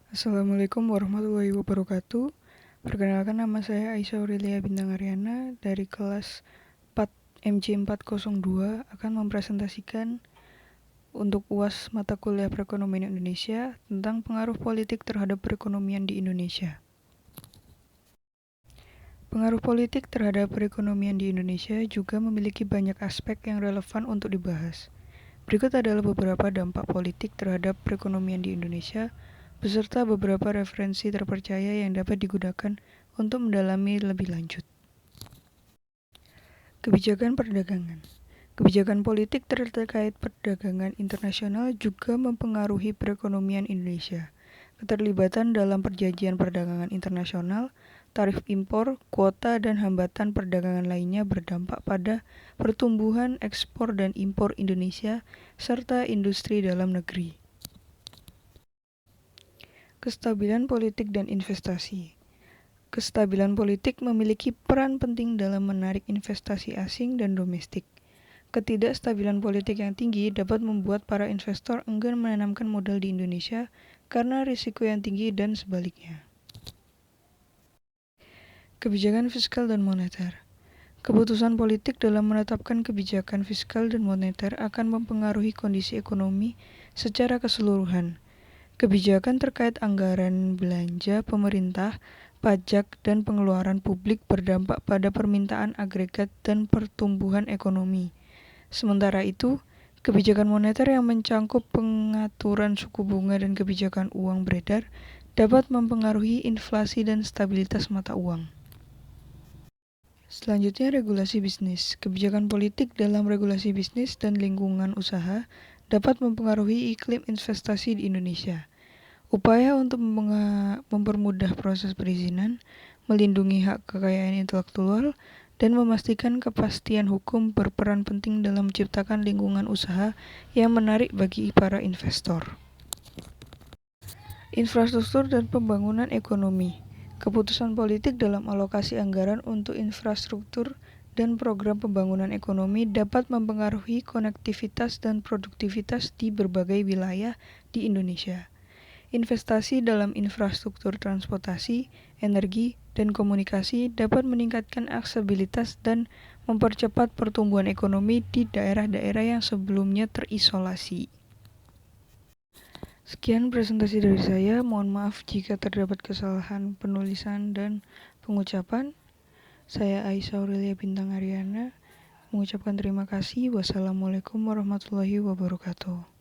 Assalamualaikum warahmatullahi wabarakatuh. Perkenalkan, nama saya Aisyah Aurelia Bintang Aryana dari kelas 4 MC402 akan mempresentasikan untuk UAS mata kuliah perekonomian Indonesia tentang pengaruh politik terhadap perekonomian di Indonesia. Pengaruh politik terhadap perekonomian di Indonesia juga memiliki banyak aspek yang relevan untuk dibahas. Berikut adalah beberapa dampak politik terhadap perekonomian di Indonesia, beserta beberapa referensi terpercaya yang dapat digunakan untuk mendalami lebih lanjut. Kebijakan perdagangan. Kebijakan politik terkait perdagangan internasional juga mempengaruhi perekonomian Indonesia. Keterlibatan dalam perjanjian perdagangan internasional, tarif impor, kuota, dan hambatan perdagangan lainnya berdampak pada pertumbuhan ekspor dan impor Indonesia serta industri dalam negeri. Kestabilan politik dan investasi. Kestabilan politik memiliki peran penting dalam menarik investasi asing dan domestik. Ketidakstabilan politik yang tinggi dapat membuat para investor enggan menanamkan modal di Indonesia karena risiko yang tinggi dan sebaliknya. Kebijakan fiskal dan moneter. Keputusan politik dalam menetapkan kebijakan fiskal dan moneter akan mempengaruhi kondisi ekonomi secara keseluruhan. Kebijakan terkait anggaran belanja pemerintah, pajak, dan pengeluaran publik berdampak pada permintaan agregat dan pertumbuhan ekonomi. Sementara itu, kebijakan moneter yang mencangkup pengaturan suku bunga dan kebijakan uang beredar dapat mempengaruhi inflasi dan stabilitas mata uang. Selanjutnya, regulasi bisnis. Kebijakan politik dalam regulasi bisnis dan lingkungan usaha dapat mempengaruhi iklim investasi di Indonesia. Upaya untuk mempermudah proses perizinan, melindungi hak kekayaan intelektual, dan memastikan kepastian hukum berperan penting dalam menciptakan lingkungan usaha yang menarik bagi para investor. Infrastruktur dan pembangunan ekonomi. Keputusan politik dalam alokasi anggaran untuk infrastruktur dan program pembangunan ekonomi dapat mempengaruhi konektivitas dan produktivitas di berbagai wilayah di Indonesia. Investasi dalam infrastruktur transportasi, energi, dan komunikasi dapat meningkatkan aksesibilitas dan mempercepat pertumbuhan ekonomi di daerah-daerah yang sebelumnya terisolasi. Sekian presentasi dari saya, mohon maaf jika terdapat kesalahan penulisan dan pengucapan. Saya Aisyah Aurelia Bintang Aryana mengucapkan terima kasih. Wassalamualaikum warahmatullahi wabarakatuh.